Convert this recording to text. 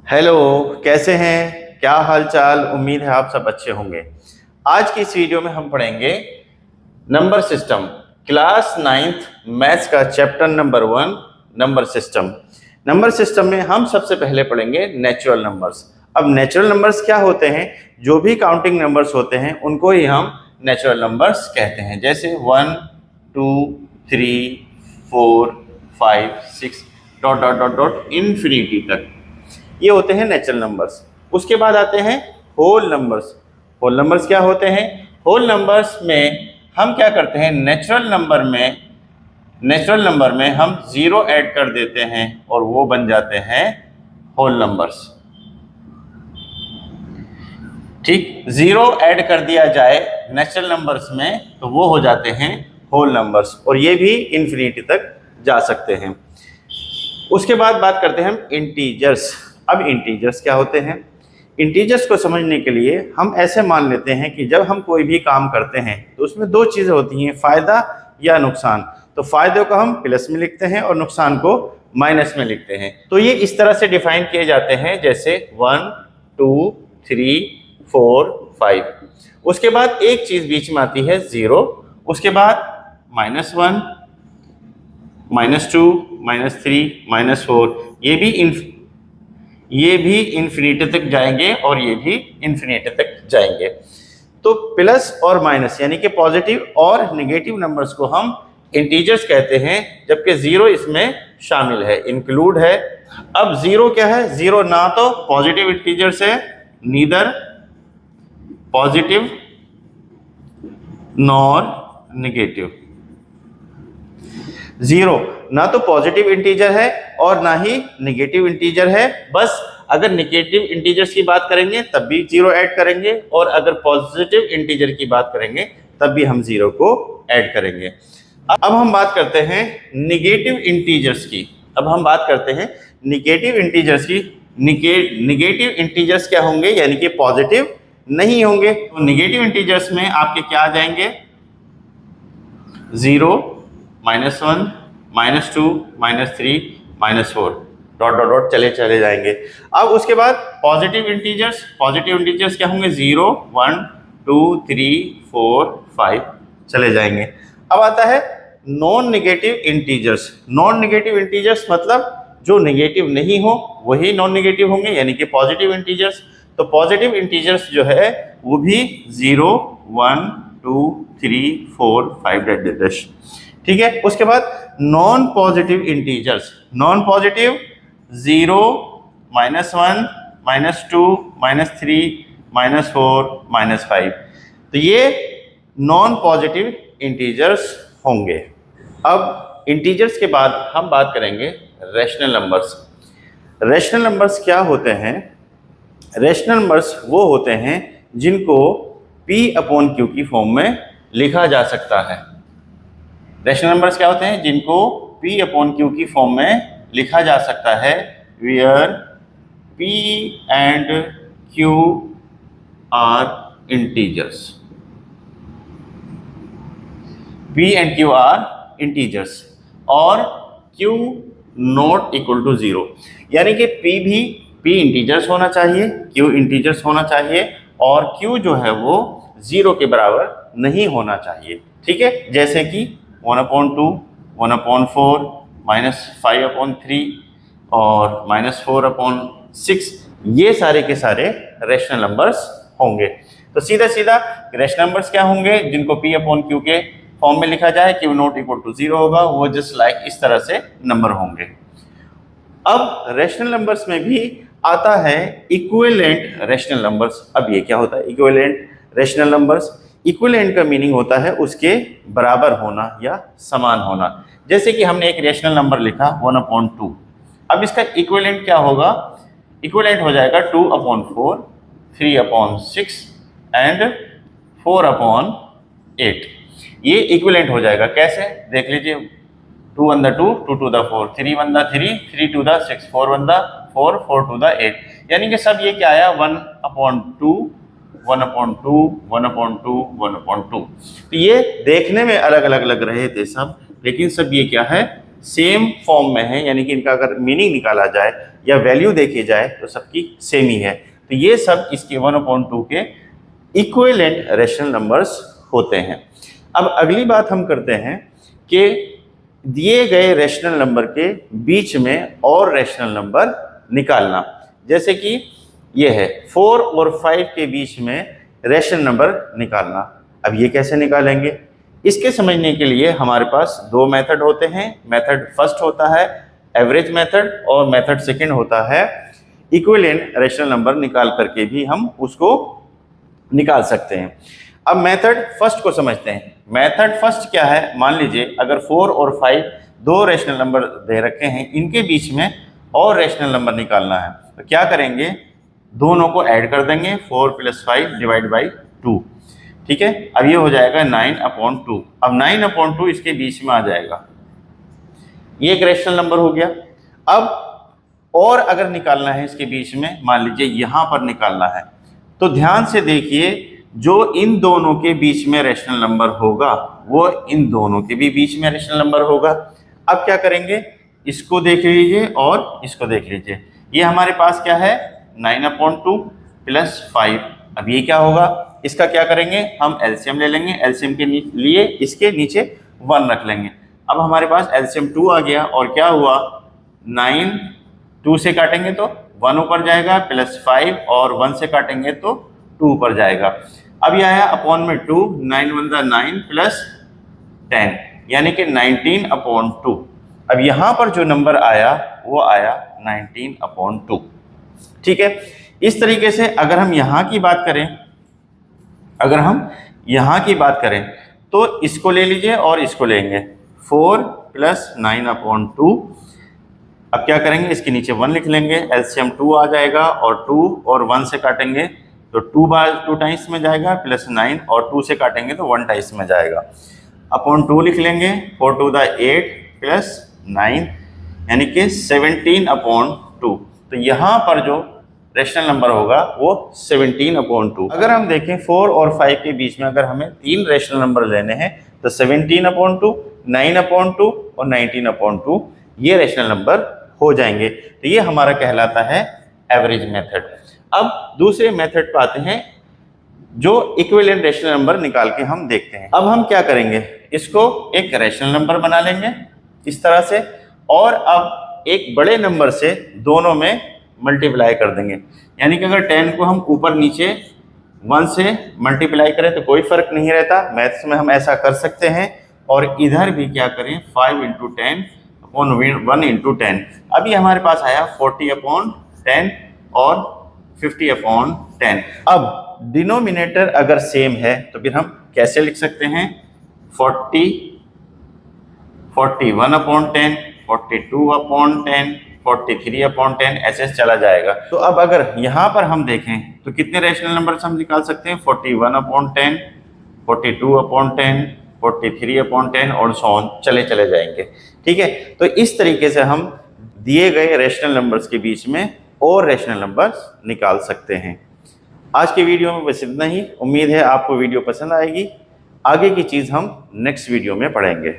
Hello, कैसे हैं? क्या हाल चाल? उम्मीद है आप सब अच्छे होंगे। आज की इस वीडियो में हम पढ़ेंगे number system, class 9th maths का chapter number 1 number system. Number system में हम सबसे पहले पढ़ेंगे नेचुरल नंबर्स। अब नेचुरल नंबर्स क्या होते हैं? जो भी काउंटिंग नंबर्स होते हैं उनको ही हम नेचुरल नंबर्स कहते हैं, जैसे 1 2 3 4 5 6 dot dot dot dot infinity तक, ये होते हैं नेचुरल नंबर्स। उसके बाद आते हैं होल नंबर्स। होल नंबर्स क्या होते हैं? होल नंबर्स में हम क्या करते हैं, नेचुरल नंबर में हम जीरो ऐड कर देते हैं और वो बन जाते हैं होल नंबर्स। ठीक, जीरो ऐड कर दिया जाए नेचुरल नंबर्स में तो वो हो जाते हैं होल नंबर्स, और ये भी इन्फिनिटी तक जा सकते हैं। उसके बाद बात करते हैं हम इंटीजर्स। अब इंटीजर्स क्या होते हैं? इंटीजर्स को समझने के लिए हम ऐसे मान लेते हैं कि जब हम कोई भी काम करते हैं तो उसमें दो चीज़ें होती हैं, फ़ायदा या नुकसान। तो फ़ायदे को हम प्लस में लिखते हैं और नुकसान को माइनस में लिखते हैं। तो ये इस तरह से डिफाइन किए जाते हैं, जैसे 1 2 3 4 5। उसके बाद एक चीज़ बीच में आती है ज़ीरो, उसके बाद -1 -2 -3 -4, ये भी इन्फिनिटी तक जाएंगे और ये भी इन्फिनिटी तक जाएंगे। तो प्लस और माइनस यानी कि पॉजिटिव और नेगेटिव नंबर्स को हम इंटीजर्स कहते हैं, जबकि जीरो इसमें शामिल है, इंक्लूड है। अब जीरो क्या है? जीरो ना तो पॉजिटिव इंटीजर्स है, neither positive nor negative. Zero ना तो पॉजिटिव इंटीजर है और ना ही नेगेटिव इंटीजर है। बस अगर नेगेटिव इंटीजर्स की बात करेंगे तब भी जीरो ऐड करेंगे, और अगर पॉजिटिव इंटीजर की बात करेंगे तब भी हम जीरो को ऐड करेंगे। अब हम बात करते हैं नेगेटिव इंटीजर्स की। नेगेटिव इंटीजर्स क्या होंगे? यानी कि पॉजिटिव नहीं होंगे। तो नेगेटिव इंटीजर्स में आपके क्या आ जाएंगे? 0 -1 -2 -3 -4 डॉट डॉट डॉट चले जाएंगे। अब उसके बाद पॉजिटिव इंटीजर्स क्या होंगे? 0 1 2 3 4 5 चले जाएंगे। अब आता है नॉन नेगेटिव इंटीजर्स मतलब जो नेगेटिव नहीं हो वही नॉन नेगेटिव होंगे, यानी कि पॉजिटिव इंटीजर्स। तो पॉजिटिव इंटीजर्स जो है वो भी 0 1 2 3 4 5 ठीक है। उसके बाद नॉन पॉजिटिव इंटीजर्स, 0 -1 -2 -3 -4 -5, तो ये नॉन पॉजिटिव इंटीजर्स होंगे। अब इंटीजर्स के बाद हम बात करेंगे रैशनल नंबर्स। रैशनल नंबर्स क्या होते हैं? रैशनल नंबर्स वो होते हैं जिनको P/Q की फॉर्म में लिखा जा सकता है। रैशनल नंबर्स क्या होते हैं? जिनको P/Q की फॉर्म में लिखा जा सकता है, where P and Q are integers। P and Q are integers और Q not equal to 0, यानी कि P इंटीजर्स होना चाहिए, Q इंटीजर्स होना चाहिए, और Q जो है वो 0 के बराबर नहीं होना चाहिए। ठीक है, जैसे कि 1/2 1/4 -5/3 और -4/6, ये सारे के सारे रैशनल नंबर्स होंगे। तो सीधा रैशनल नंबर्स क्या होंगे? जिनको P/Q के फॉर्म में लिखा जाए, Q नॉट इक्वल टू 0 होगा, वो जस्ट लाइक इस तरह से नंबर होंगे। अब रैशनल नंबर्स में भी आता है इक्विवेलेंट रैशनल नंबर्स। अब ये क्या होता है इक्विवेलेंट रैशनल नंबर्स? इक्विवेलेंट का मीनिंग होता है उसके बराबर होना या समान होना। जैसे कि हमने एक रैशनल नंबर लिखा 1/2, अब इसका इक्विवेलेंट क्या होगा? इक्विवेलेंट हो जाएगा 2/4 3/6 एंड 4/8। ये इक्विवेलेंट हो जाएगा। कैसे? देख लीजिए, 2 1 2 2 2 4 3 1 3 3 2 6 4 1 4 4 2 8, यानी कि सब ये क्या आया? 1/2 1/2 1/2 1/2। तो ये देखने में अलग अलग लग रहे थे सब, लेकिन सब ये क्या है? सेम फॉर्म में है, यानी कि इनका अगर मीनिंग निकाला जाए या वैल्यू देखी जाए तो सबकी सेम ही है। तो ये सब इसके 1/2 के इक्विवेलेंट रैशनल नंबर्स होते हैं। अब अगली बात हम करते हैं कि दिए गए रैशनल नंबर के बीच में और रैशनल नंबर निकालना। जैसे कि ये है 4 और 5 के बीच में रैशनल नंबर निकालना। अब ये कैसे निकालेंगे, इसके समझने के लिए हमारे पास दो मेथड होते हैं। मेथड फर्स्ट होता है एवरेज मेथड और मेथड सेकंड होता है इक्विवेलेंट रैशनल नंबर निकाल करके भी हम उसको निकाल सकते हैं। अब मेथड फर्स्ट को समझते हैं। मेथड फर्स्ट क्या है, मान लीजिए अगर 4 और 5 दो रैशनल नंबर दे रखे हैं, इनके बीच में और रैशनल नंबर निकालना है, तो क्या करेंगे, दोनों को ऐड कर देंगे 4 + 5 / 2। ठीक है, अब ये हो जाएगा 9/2। अब 9/2 इसके बीच में आ जाएगा, ये एक रैशनल नंबर हो गया। अब और अगर निकालना है इसके बीच में, मान लीजिए यहाँ पर निकालना है, तो ध्यान से देखिए, जो इन दोनों के बीच में रैशनल नंबर होगा वो इन दोनों के भी बीच में रैशनल नंबर होगा। अब क्या करेंगे, इसको देख लीजिए और इसको देख लीजिए, ये हमारे पास क्या है 9/2 + 5। अब ये क्या होगा, इसका क्या करेंगे, हम एलसीएम ले लेंगे। एलसीएम के लिए इसके नीचे 1 रख लेंगे। अब हमारे पास एलसीएम 2 आ गया और क्या हुआ, 9 2 से काटेंगे तो 1 ऊपर जाएगा, +5 और 1 से काटेंगे तो 2 ऊपर जाएगा। अब यह आया अपॉन में 2, 9 × 1 = 9 + 10 यानी कि 19/2। अब यहाँ पर जो नंबर आया वो आया 19/2। ठीक है, इस तरीके से अगर हम यहाँ की बात करें, तो इसको ले लीजिए और इसको लेंगे 4 + 9/2। अब क्या करेंगे, इसके नीचे 1 लिख लेंगे, एलसीएम 2 आ जाएगा और 2 और 1 से काटेंगे तो 2 टाइम्स में जाएगा, +9 और 2 से काटेंगे तो 1 टाइम्स में जाएगा। अपॉन 2 लिख लेंगे, 4 × 2 = 8 + 9 यानी कि 17/2। तो यहाँ पर जो रैशनल नंबर होगा वो 17/2। अगर हम देखें 4 और 5 के बीच में अगर हमें 3 रैशनल नंबर लेने हैं तो 17/2, 9/2 और 19/2 ये रैशनल नंबर हो जाएंगे। तो ये हमारा कहलाता है एवरेज मेथड। अब दूसरे मेथड पे आते हैं जो इक्विवेलेंट रैशनल नंबर निकाल के हम देखते हैं। अब हम क्या करेंगे, इसको एक रैशनल नंबर बना लेंगे इस तरह से, और अब एक बड़े नंबर से दोनों में मल्टीप्लाई कर देंगे। यानी कि अगर 10 को हम ऊपर नीचे 1 से मल्टीप्लाई करें तो कोई फर्क नहीं रहता, मैथ्स में हम ऐसा कर सकते हैं। और इधर भी क्या करें, 5 × 10 अपॉन 1 × 10। अभी हमारे पास आया 40/10 और 50/10। अब डिनोमिनेटर अगर सेम है तो फिर हम कैसे लिख सकते हैं, 40, 41/10, 42/10, 43/10 ऐसे चला जाएगा। तो अब अगर यहाँ पर हम देखें तो कितने रैशनल नंबर हम निकाल सकते हैं, 41/10, 42/10, 43/10 और सो ऑन चले जाएंगे। ठीक है, तो इस तरीके से हम दिए गए रैशनल नंबर्स के बीच में और रैशनल नंबर्स निकाल सकते हैं। आज के वीडियो में बस इतना ही। उम्मीद है आपको वीडियो पसंद आएगी। आगे की चीज़ हम नेक्स्ट वीडियो में पढ़ेंगे।